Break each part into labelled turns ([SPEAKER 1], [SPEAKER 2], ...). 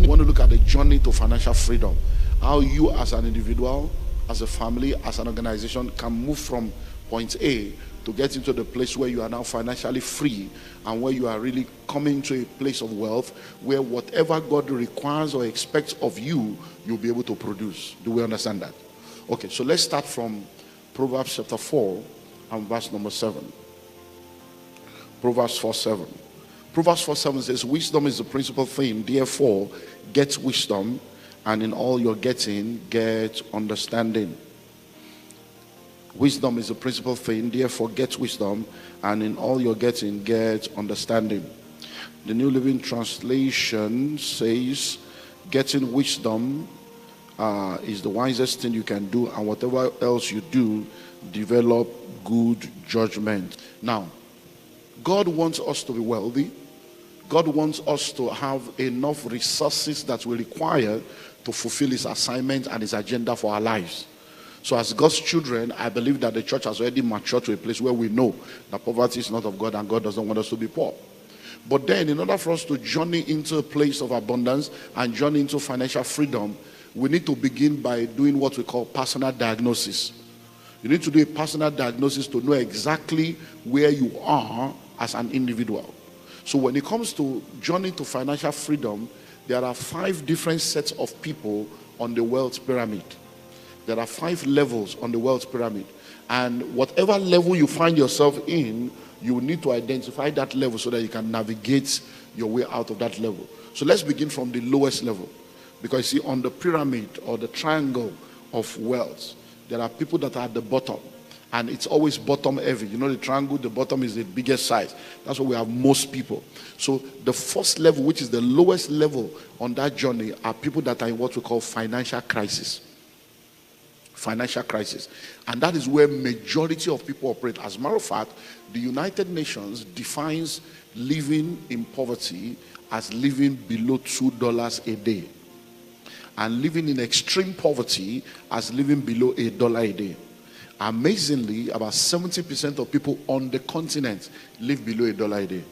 [SPEAKER 1] want to look at the journey to financial freedom. How you as an individual, as a family, as an organization can move from point A to get into the place where you are now financially free and where you are really coming to a place of wealth where whatever God requires or expects of you, you'll be able to produce. Do we understand that? Okay, so let's start from Proverbs chapter 4 and verse number 7. Proverbs 4:7. Proverbs 4:7 says, wisdom is the principal thing, therefore get wisdom, and in all you're getting, get understanding. Wisdom is the principal thing, therefore get wisdom, and in all you're getting, get understanding. The New Living Translation says, getting wisdom is the wisest thing you can do, and whatever else you do, develop good judgment. Now, God wants us to be wealthy. God wants us to have enough resources that we require to fulfill his assignment and his agenda for our lives. So as God's children, I believe that the church has already matured to a place where we know that poverty is not of God and God doesn't want us to be poor. But then in order for us to journey into a place of abundance and journey into financial freedom, we need to begin by doing what we call personal diagnosis. You need to do a personal diagnosis to know exactly where you are as an individual. So when it comes to journey to financial freedom, there are 5 different sets of people on the wealth pyramid. There are 5 levels on the wealth pyramid. And whatever level you find yourself in, you need to identify that level so that you can navigate your way out of that level. So let's begin from the lowest level. Because you see, on the pyramid or the triangle of wealth, there are people that are at the bottom. And it's always bottom heavy. You know, the triangle, the bottom is the biggest size. That's where we have most people. So the first level, which is the lowest level on that journey, are people that are in what we call financial crisis. Financial crisis. And that is where majority of people operate. As a matter of fact, the United Nations defines living in poverty as living below $2 a day. And living in extreme poverty as living below $1 a day. Amazingly, about 70% of people on the continent live below $1 a day.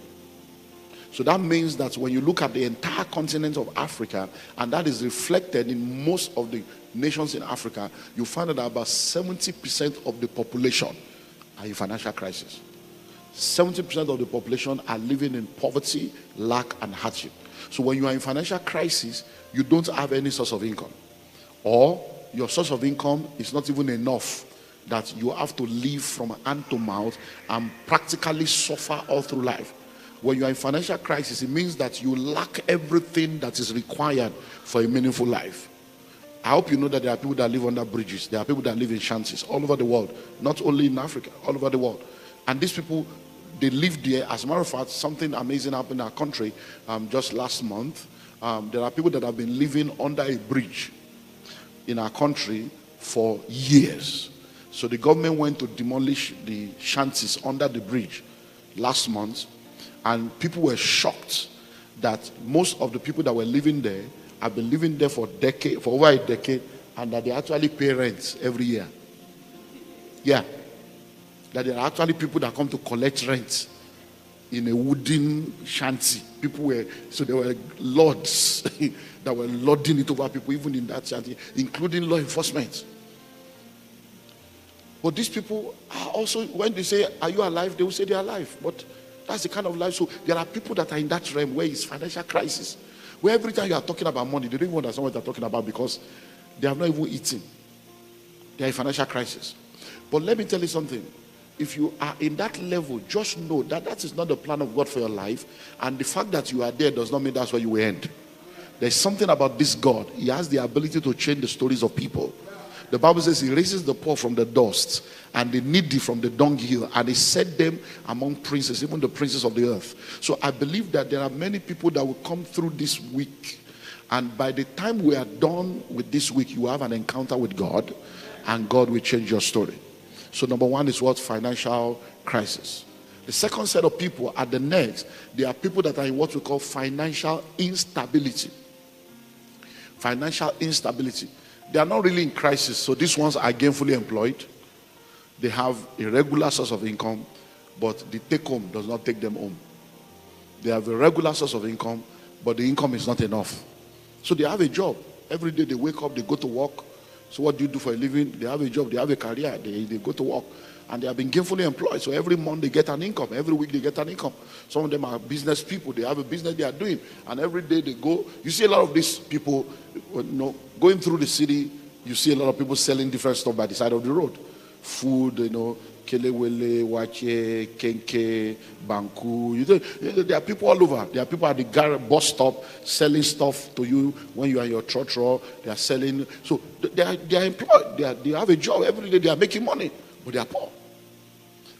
[SPEAKER 1] So that means that when you look at the entire continent of Africa, and that is reflected in most of the nations in Africa, you find that about 70% of the population are in financial crisis. 70% of the population are living in poverty, lack, and hardship. So when you are in financial crisis, you don't have any source of income. Or your source of income is not even enough that you have to live from hand to mouth and practically suffer all through life. When you are in financial crisis, it means that you lack everything that is required for a meaningful life. I hope you know that there are people that live under bridges. There are people that live in shanties all over the world, not only in Africa, all over the world. And these people, they live there. As a matter of fact, something amazing happened in our country just last month. There are people that have been living under a bridge in our country for years. So the government went to demolish the shanties under the bridge last month, and people were shocked that most of the people that were living there have been living there for over a decade, and that they actually pay rent every year. Yeah. That there are actually people that come to collect rent in a wooden shanty. There were lords that were lording it over people, even in that shanty, including law enforcement. But these people are also, when they say, are you alive? They will say they are alive. But that's the kind of life. So there are people that are in that realm where it's financial crisis. Where every time you are talking about money, they don't even understand what they're talking about because they have not even eaten. They are in financial crisis. But let me tell you something. If you are in that level, just know that that is not the plan of God for your life. And the fact that you are there does not mean that's where you will end. There's something about this God. He has the ability to change the stories of people. The Bible says he raises the poor from the dust and the needy from the dunghill, and he set them among princes, even the princes of the earth. So I believe that there are many people that will come through this week, and by the time we are done with this week, you have an encounter with God, and God will change your story. So number one is what? Financial crisis. The second set of people at the next, they are people that are in what we call financial instability. Financial instability. They are not really in crisis, so these ones are gainfully employed. They have a regular source of income, but the take home does not take them home. They have a regular source of income, but the income is not enough. So they have a job. Every day they wake up, they go to work. So what do you do for a living? They have a job, they have a career, they go to work. And they have been gainfully employed. So every month they get an income. Every week they get an income. Some of them are business people. They have a business they are doing. And every day they go. You see a lot of these people, going through the city. You see a lot of people selling different stuff by the side of the road. Food, kelewele, wache, kenke, banku. There are people all over. There are people at the bus stop selling stuff to you when you are in your church. They are selling. So they are employed. They have a job. Every day they are making money. But they are poor.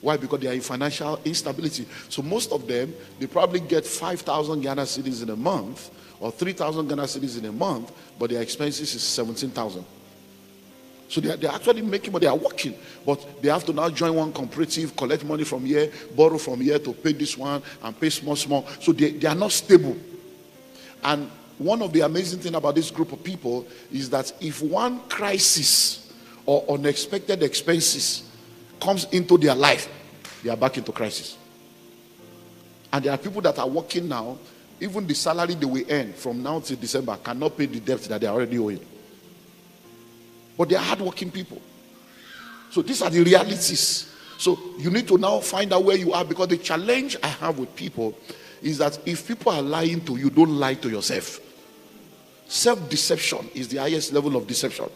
[SPEAKER 1] Why? Because they are in financial instability. So most of them, they probably get 5,000 Ghana cedis in a month or 3,000 Ghana cedis in a month, but their expenses is 17,000. So they are actually making money. They are working, but they have to now join one cooperative, collect money from here, borrow from here to pay this one and pay small. So they are not stable. And one of the amazing things about this group of people is that if one crisis or unexpected expenses comes into their life, they are back into crisis. And there are people that are working now, even the salary they will earn from now till December cannot pay the debt that they are already owing. But they are hardworking people. So these are the realities. So you need to now find out where you are, because the challenge I have with people is that if people are lying to you, don't lie to yourself. Self-deception is the highest level of deception.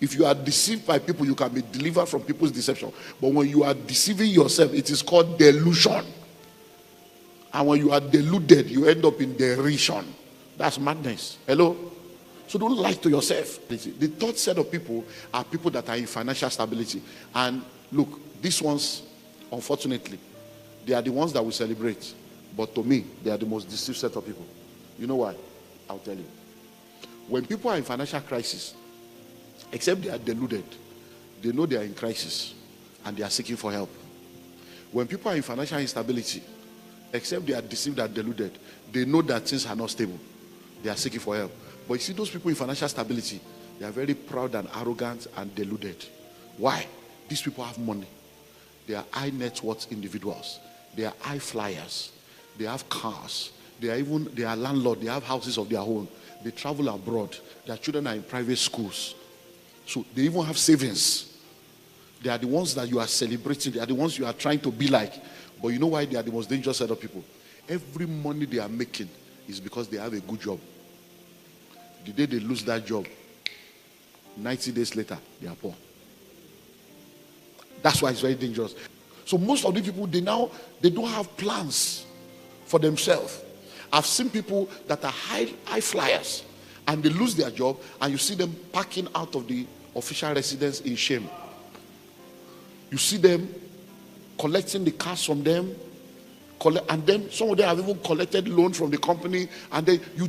[SPEAKER 1] If you are deceived by people, you can be delivered from people's deception. But when you are deceiving yourself, it is called delusion. And when you are deluded, you end up in derision. That's madness. Hello? So don't lie to yourself. The third set of people are people that are in financial stability. And look, these ones, unfortunately, they are the ones that we celebrate. But to me, they are the most deceived set of people. You know why? I'll tell you. When people are in financial crisis, except they are deluded, they know they are in crisis and they are seeking for help. When people are in financial instability, except they are deceived and deluded, they know that things are not stable. They are seeking for help. But you see, those people in financial stability, they are very proud and arrogant and deluded. Why? These people have money. They are high net worth individuals. They are high flyers. They have cars. They are landlords. They have houses of their own. They travel abroad. Their children are in private schools. So they even have savings. They are the ones that you are celebrating. They are the ones you are trying to be like. But you know why they are the most dangerous set of people? Every money they are making is because they have a good job. The day they lose that job, 90 days later, they are poor. That's why it's very dangerous. So most of the people, they don't have plans for themselves. I've seen people that are high flyers, and they lose their job, and you see them packing out of the official residence in shame. You see them collecting the cash from them, and then some of them have even collected loan from the company, and then you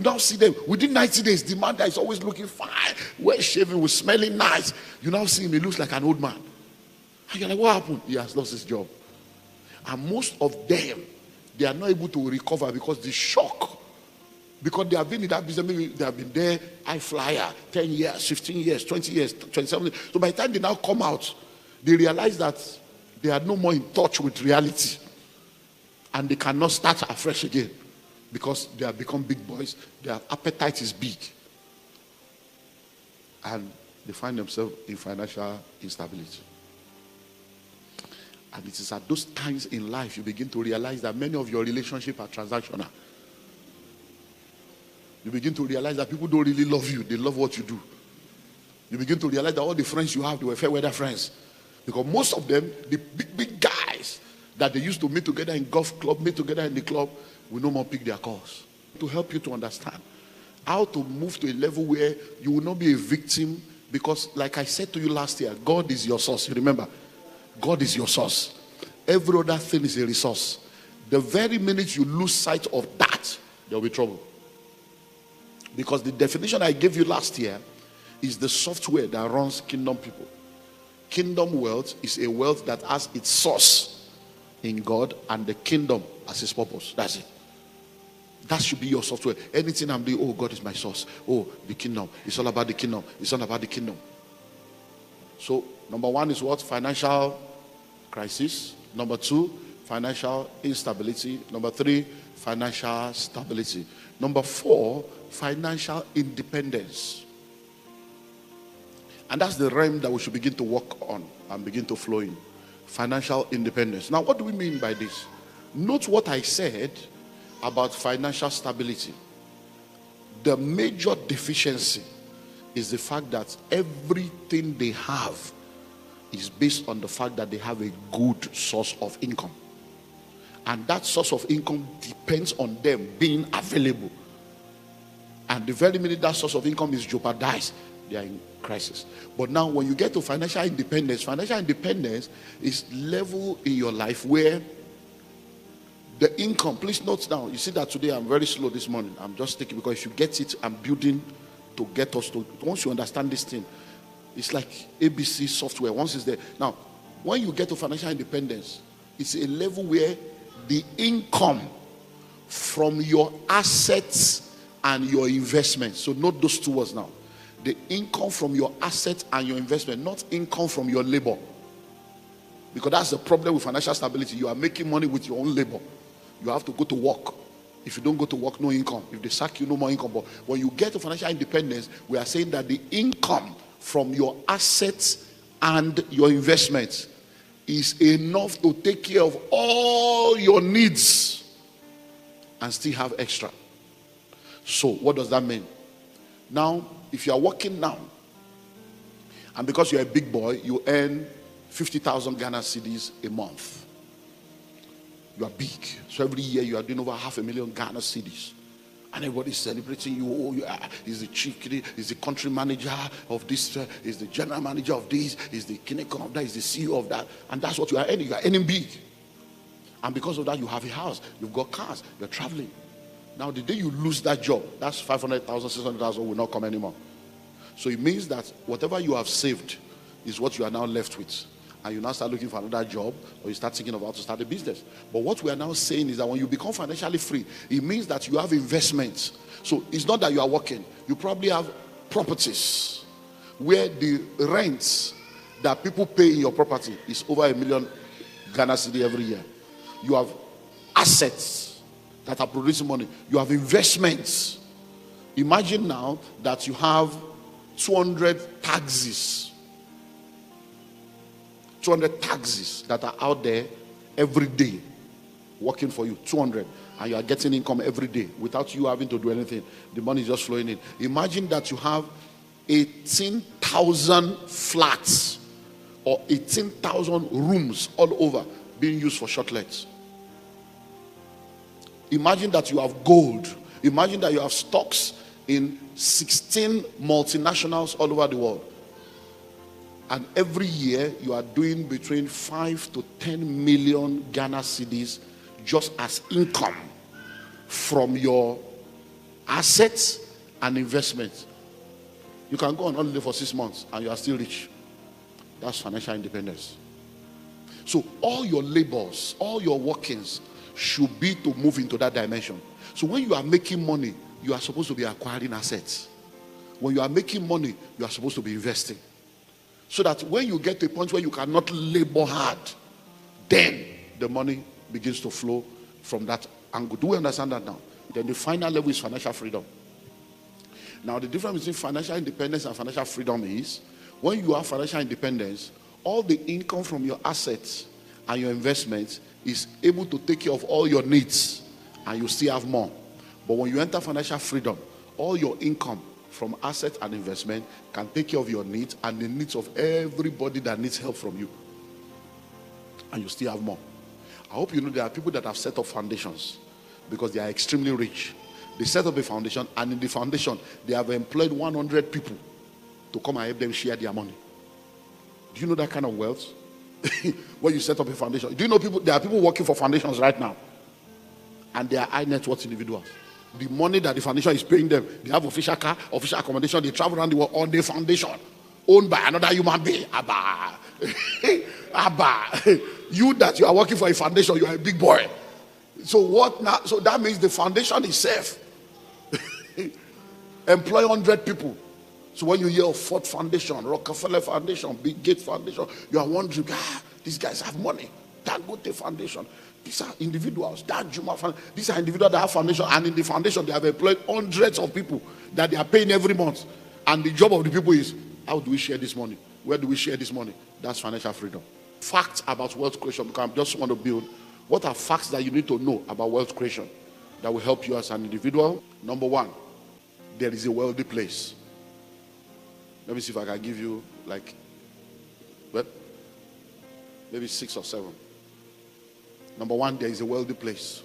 [SPEAKER 1] now see them within 90 days. The man that is always looking fine, well shaven, with smelling nice, you now see him, he looks like an old man. And you're like, what happened? He has lost his job. And most of them, they are not able to recover because the shock, because they have been in that business, maybe they have been there, high flyer, 10 years, 15 years, 20 years, 27 years. So by the time they now come out, they realize that they are no more in touch with reality. And they cannot start afresh again because they have become big boys. Their appetite is big. And they find themselves in financial instability. And it is at those times in life you begin to realize that many of your relationships are transactional. You begin to realize that people don't really love you. They love what you do. You begin to realize that all the friends you have, they were fair weather friends. Because most of them, the big guys that they used to meet together in golf club, meet together in the club, will no more pick their calls. To help you to understand how to move to a level where you will not be a victim, because like I said to you last year, God is your source. You remember? God is your source. Every other thing is a resource. The very minute you lose sight of that, there will be trouble. Because the definition I gave you last year is the software that runs kingdom people. Kingdom wealth is a wealth that has its source in God and the kingdom as its purpose. That's it. That should be your software. Anything I'm doing, oh, God is my source. Oh, the kingdom. It's all about the kingdom. It's all about the kingdom. So, number one is what? Financial crisis. Number two, financial instability. Number three, financial stability. Number four, financial independence. And that's the realm that we should begin to work on and begin to flow in. Financial independence. Now, what do we mean by this? Note what I said about financial stability. The major deficiency is the fact that everything they have is based on the fact that they have a good source of income. And that source of income depends on them being available. And the very minute that source of income is jeopardized, they are in crisis. But now when you get to financial independence is level in your life where the income, please note now, you see that today I'm very slow this morning. I'm just taking, because if you get it, I'm building to get us to, once you understand this thing, it's like ABC software. Once it's there. Now, when you get to financial independence, it's a level where the income from your assets and your investments. So note those two words now. The income from your assets and your investment, not income from your labor. Because that's the problem with financial stability. You are making money with your own labor. You have to go to work. If you don't go to work, no income. If they sack you, no more income. But when you get to financial independence, we are saying that the income from your assets and your investments is enough to take care of all your needs and still have extra. So what does that mean? Now, if you are working now, and because you're a big boy, you earn 50,000 Ghana cedis a month. You are big. So every year you are doing over 500,000 Ghana cedis. And everybody's celebrating you. Oh, you are, he's the chief, he's the country manager of this, he's the general manager of this, he's the kinecon of that, he's the CEO of that. And that's what you are earning. You are earning big. And because of that, you have a house, you've got cars, you're traveling. Now, the day you lose that job, that's 500,000, 600,000 will not come anymore. So it means that whatever you have saved is what you are now left with. And you now start looking for another job, or you start thinking about to start a business. But what we are now saying is that when you become financially free, it means that you have investments. So it's not that you are working. You probably have properties where the rents that people pay in your property is over 1 million Ghana cedi every year. You have assets that are producing money. You have investments. Imagine now that you have 200 taxis. 200 taxis that are out there every day working for you. 200. And you are getting income every day without you having to do anything. The money is just flowing in. Imagine that you have 18,000 flats or 18,000 rooms all over being used for shortlets. Imagine that you have gold. Imagine that you have stocks in 16 multinationals all over the world. And every year you are doing between 5 to 10 million Ghana cedis just as income from your assets and investments. You can go on holiday for 6 months and you are still rich. That's financial independence. So all your labors, all your workings should be to move into that dimension. So when you are making money, you are supposed to be acquiring assets. When you are making money, you are supposed to be investing. So that when you get to a point where you cannot labor hard, then the money begins to flow from that angle. Do we understand that now? Then the final level is financial freedom. Now the difference between financial independence and financial freedom is when you have financial independence, all the income from your assets and your investments is able to take care of all your needs and you still have more. But when you enter financial freedom, all your income from assets and investment can take care of your needs and the needs of everybody that needs help from you. And you still have more. I hope you know there are people that have set up foundations because they are extremely rich. They set up a foundation, and in the foundation, they have employed 100 people to come and help them share their money. Do you know that kind of wealth? When you set up a foundation. Do you know people? There are people working for foundations right now, and they are high net worth individuals. The money that the foundation is paying them, they have official car, official accommodation, they travel around the world on the foundation, owned by another human being. Abba. Abba. You that you are working for a foundation, you are a big boy. So what now? So that means the foundation is safe. Employ 100 people. So when you hear of Ford Foundation, Rockefeller Foundation, Bill Gates Foundation, you are wondering, these guys have money. Dangote Foundation. These are individuals. That Juma Foundation. These are individuals that have foundation, and in the foundation they have employed hundreds of people that they are paying every month. And the job of the people is, how do we share this money? Where do we share this money? That's financial freedom. Facts about wealth creation, because I just want to build. What are facts that you need to know about wealth creation that will help you as an individual? Number one, there is a wealthy place. Let me see if I can give you maybe 6 or 7. Number one, there is a wealthy place.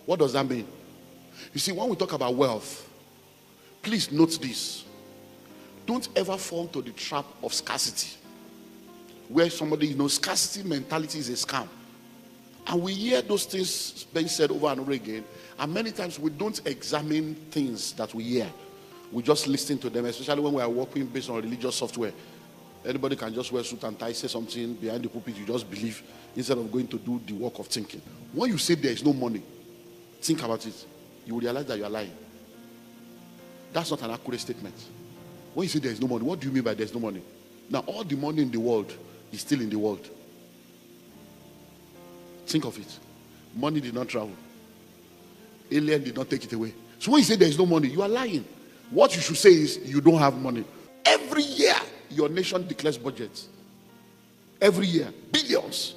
[SPEAKER 1] What does that mean? You see, when we talk about wealth, please note this. Don't ever fall into the trap of scarcity, where somebody, scarcity mentality is a scam. And we hear those things being said over and over again, and many times we don't examine things that we hear. We just listen to them, especially when we are working based on religious software. Anybody can just wear suit and tie, say something behind the pulpit, you just believe, instead of going to do the work of thinking. When you say there is no money, think about it. You will realize that you are lying. That's not an accurate statement. When you say there is no money, what do you mean by there is no money? Now, all the money in the world is still in the world. Think of it. Money did not travel. Alien did not take it away. So when you say there is no money, you are lying. What you should say is you don't have money. Every year, your nation declares budgets. Every year, billions.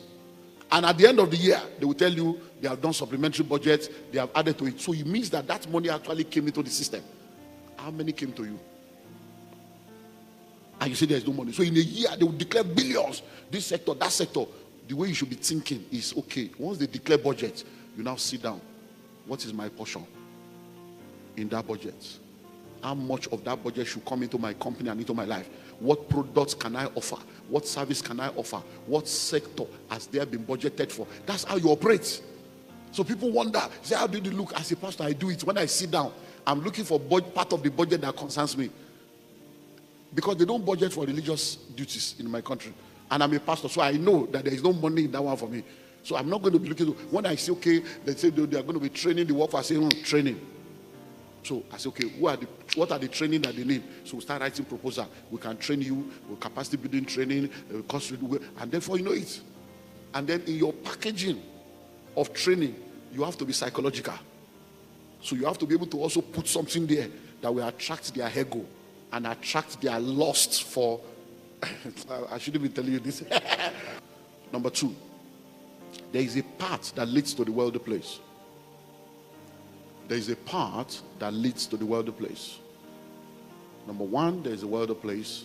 [SPEAKER 1] And at the end of the year, they will tell you they have done supplementary budgets, they have added to it. So it means that that money actually came into the system. How many came to you? And you say there is no money. So in a year, they will declare billions. This sector, that sector. The way you should be thinking is, okay, once they declare budget, you now sit down. What is my portion in that budget? How much of that budget should come into my company and into my life? What products can I offer? What service can I offer? What sector has there been budgeted for? That's how you operate. So people wonder, say, how do you look? As a pastor, I do it. When I sit down, I'm looking for part of the budget that concerns me. Because they don't budget for religious duties in my country. And I'm a pastor, so I know that there is no money in that one for me. So I'm not going to be looking to, when I say, okay, they say they are going to be training the workforce, I say, training. So I say, okay, what are the training that they need? So we start writing proposal. We can train you with capacity building training, cost reduction, and therefore you know it. And then in your packaging of training, you have to be psychological. So you have to be able to also put something there that will attract their ego and attract their lust for, I shouldn't be telling you this. Number 2, there is a path that leads to the wealthy place. There is a path that leads to the wealthy place. Number 1, there is a wealthy place.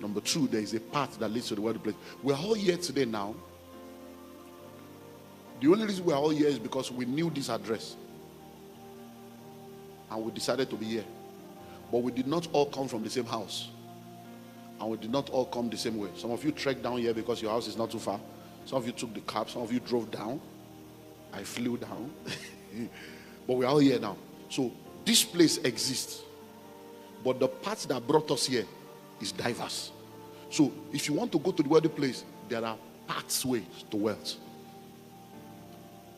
[SPEAKER 1] Number 2, there is a path that leads to the wealthy place. We're all here today now. The only reason we're all here is because we knew this address. And we decided to be here. But we did not all come from the same house. And we did not all come the same way. Some of you trekked down here because your house is not too far. Some of you took the cab. Some of you drove down. I flew down. But we're all here now. So this place exists. But the path that brought us here is diverse. So if you want to go to the wealthy place, there are pathways to wealth.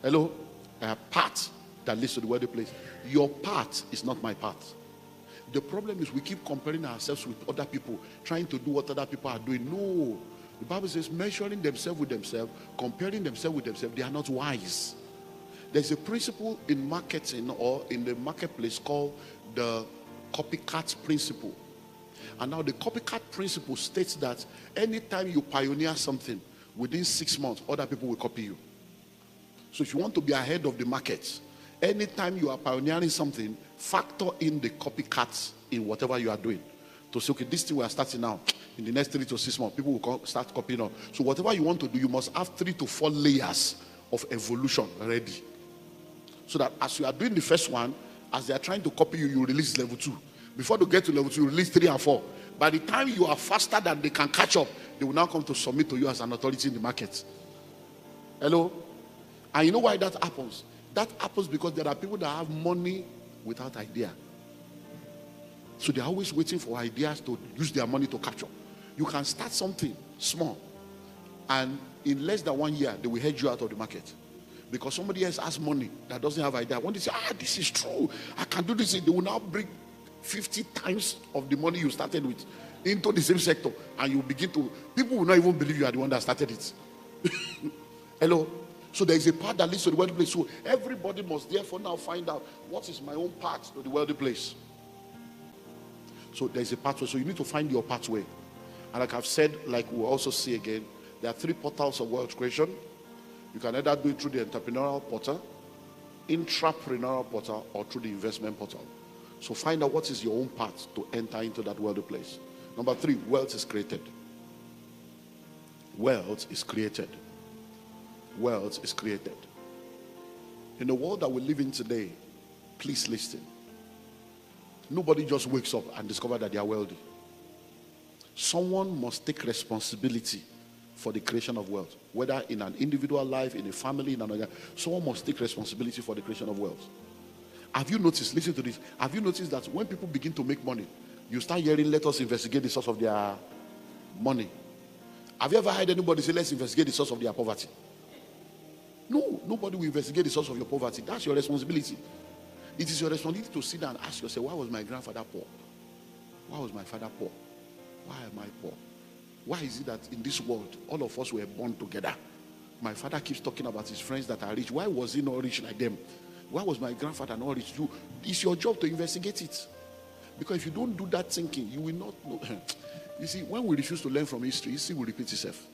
[SPEAKER 1] Hello? There are paths that leads to the wealthy place. Your path is not my path. The problem is we keep comparing ourselves with other people, trying to do what other people are doing. No. The Bible says measuring themselves with themselves, comparing themselves with themselves, they are not wise. There's a principle in marketing or in the marketplace called the copycat principle. And now the copycat principle states that anytime you pioneer something, within 6 months, other people will copy you. So if you want to be ahead of the market, anytime you are pioneering something, factor in the copycats in whatever you are doing. To say, okay, this thing we are starting now, in the next 3 to 6 months, people will start copying on. So whatever you want to do, you must have 3 to 4 layers of evolution ready. So that as you are doing the first one, as they are trying to copy you, you release level 2. Before they get to level 2, you release 3 and 4. By the time you are faster than they can catch up, they will now come to submit to you as an authority in the market. Hello? And you know why that happens? That happens because there are people that have money without idea. So they're always waiting for ideas to use their money to capture. You can start something small, and in less than 1 year, they will hedge you out of the market. Because somebody else has money that doesn't have idea. When they say, this is true, I can do this, they will now bring 50 times of the money you started with into the same sector. And you begin to, people will not even believe you are the one that started it. Hello? So there is a path that leads to the wealthy place. So everybody must therefore now find out what is my own path to the wealthy place. So there is a pathway. So you need to find your pathway. And like I've said, like we'll also see again, there are 3 portals of wealth creation. You can either do it through the entrepreneurial portal, intrapreneurial portal, or through the investment portal. So find out what is your own path to enter into that wealthy place. Number 3, wealth is created. Wealth is created. Wealth is created. In the world that we live in today, please listen. Nobody just wakes up and discovers that they are wealthy. Someone must take responsibility for the creation of wealth, whether in an individual life, in a family, in another. Someone must take responsibility for the creation of wealth. Have you noticed, listen to this, have you noticed that when people begin to make money, you start hearing, let us investigate the source of their money? Have you ever heard anybody say, let's investigate the source of their poverty? No, nobody will investigate the source of your poverty. That's your responsibility. It is your responsibility to sit down and ask yourself, why was my grandfather poor? Why was my father poor? Why am I poor? Why is it that in this world, all of us were born together? My father keeps talking about his friends that are rich. Why was he not rich like them? Why was my grandfather not rich? It's your job to investigate it. Because if you don't do that thinking, you will not know. You see, when we refuse to learn from history will repeat itself.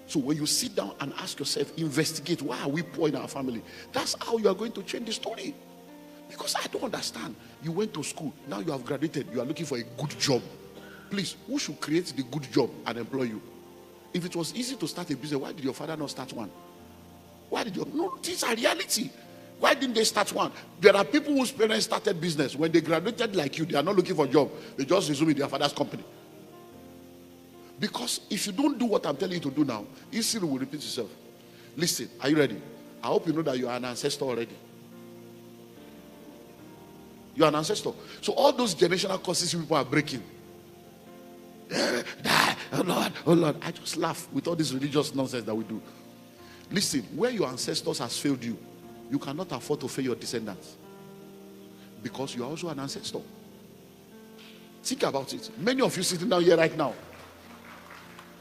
[SPEAKER 1] So when you sit down and ask yourself, investigate, why are we poor in our family? That's how you are going to change the story. Because I don't understand. You went to school, now you have graduated, you are looking for a good job. Please, who should create the good job and employ you? If it was easy to start a business, why did your father not start one? Why did you? No, these are reality. Why didn't they start one? There are people whose parents started business. When they graduated like you, they are not looking for a job. They just resume in their father's company. Because if you don't do what I'm telling you to do now, history will repeat itself. Listen, are you ready? I hope you know that you are an ancestor already. You are an ancestor. So all those generational curses people are breaking. Oh Lord, oh Lord. I just laugh with all this religious nonsense that we do. Listen, where your ancestors has failed you, you cannot afford to fail your descendants. Because you are also an ancestor. Think about it. Many of you sitting down here right now,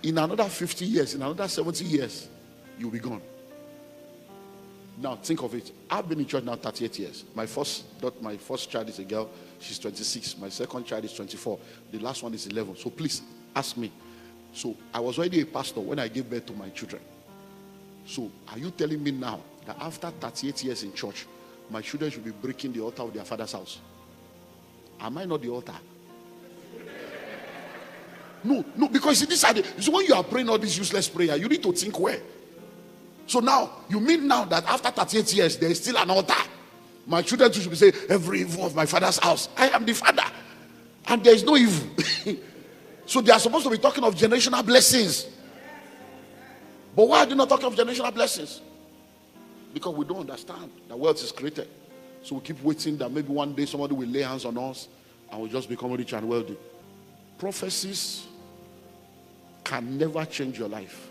[SPEAKER 1] in another 50 years, in another 70 years, you'll be gone. Now think of it. I've been in church now 38 years. My first child is a girl. She's 26. My second child is 24. The last one is 11. So please ask me. So I was already a pastor when I gave birth to my children. So are you telling me now that after 38 years in church, my children should be breaking the altar of their father's house? Am I not the altar? No, because this is when you are praying all this useless prayer, you need to think where. So now, you mean now that after 38 years, there is still an altar? My children should be saying, every evil of my father's house, I am the father. And there is no evil. So they are supposed to be talking of generational blessings. But why are they not talking of generational blessings? Because we don't understand that wealth is created. So we keep waiting that maybe one day somebody will lay hands on us and we'll just become rich and wealthy. Prophecies can never change your life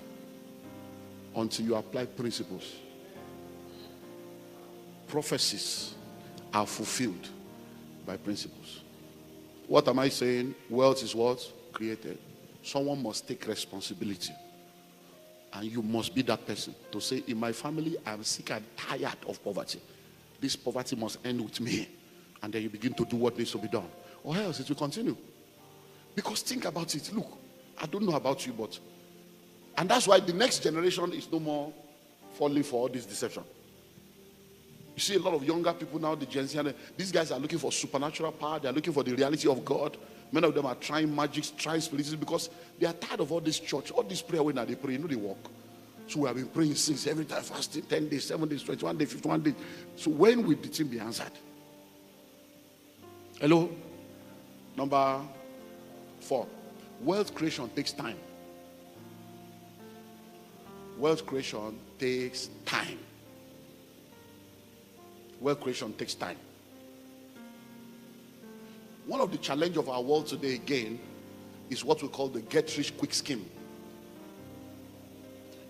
[SPEAKER 1] until you apply principles. Prophecies are fulfilled by principles. What am I saying? Wealth is what? Created. Someone must take responsibility. And you must be that person to say, in my family, I'm sick and tired of poverty. This poverty must end with me. And then you begin to do what needs to be done. Or else it will continue. Because think about it. Look, I don't know about you, but... And that's why the next generation is no more falling for all this deception. You see a lot of younger people now, the Gen Z, these guys are looking for supernatural power. They are looking for the reality of God. Many of them are trying magic, trying spiritualism because they are tired of all this church, all this prayer when they pray, you know they walk. So we have been praying since every time, fasting, 10 days, 7 days, 21 days, 51 days. So when will the thing be answered? Hello? Number 4. Wealth creation takes time. Wealth creation takes time. Wealth creation takes time. One of the challenges of our world today again is what we call the get rich quick scheme.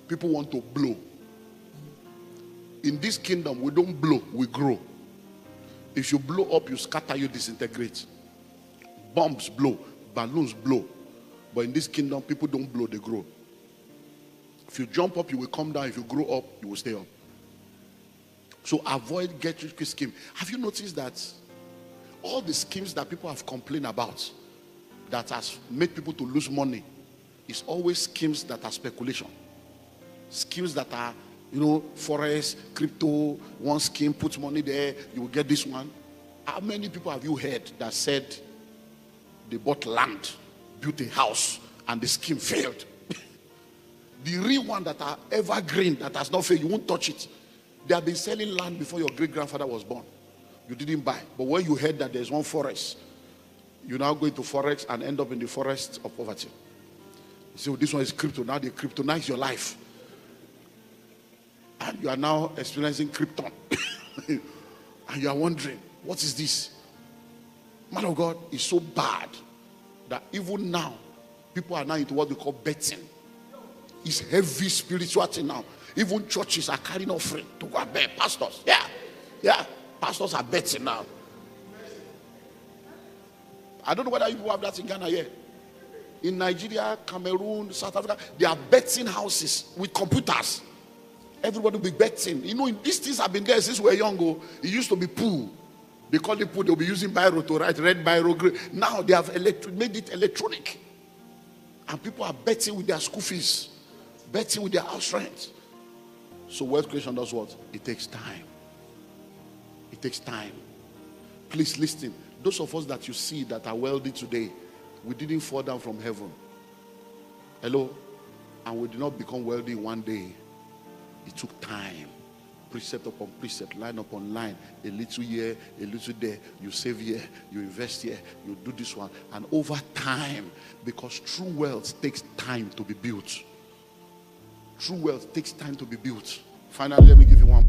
[SPEAKER 1] People want to blow. In this kingdom, we don't blow, we grow. If you blow up, you scatter, you disintegrate. Bombs blow, balloons blow. But in this kingdom, people don't blow, they grow. If you jump up, you will come down. If you grow up, you will stay up. So avoid get-rich-quick scheme. Have you noticed that all the schemes that people have complained about that has made people to lose money is always schemes that are speculation. Schemes that are, forex, crypto, one scheme, put money there, you will get this one. How many people have you heard that said they bought land, built a house, and the scheme failed? The real one that are evergreen, that has not failed, you won't touch it. They have been selling land before your great-grandfather was born. You didn't buy. But when you heard that there's one forest, you now go into forex and end up in the forest of poverty. So this one is crypto. Now they kryptonize your life. And you are now experiencing krypton. And you are wondering, what is this? Man of God is so bad that even now, people are now into what we call betting. It's heavy spirituality now. Even churches are carrying offering to go and bet. Pastors, yeah. Pastors are betting now. I don't know whether you have that in Ghana here. In Nigeria, Cameroon, South Africa, they are betting houses with computers. Everybody will be betting. These things have been there since we were young. It used to be pool. They call it pool. They'll be using biro to write, red biro, green. Now they have made it electronic. And people are betting with their school fees. Betting with their house rent. So wealth creation does what? It takes time. It takes time. Please listen. Those of us that you see that are wealthy today, we didn't fall down from heaven. Hello? And we did not become wealthy one day. It took time. Precept upon precept, line upon line. A little here, a little there. You save here, you invest here, you do this one. And over time, because true wealth takes time to be built. True wealth takes time to be built. Finally, let me give you one.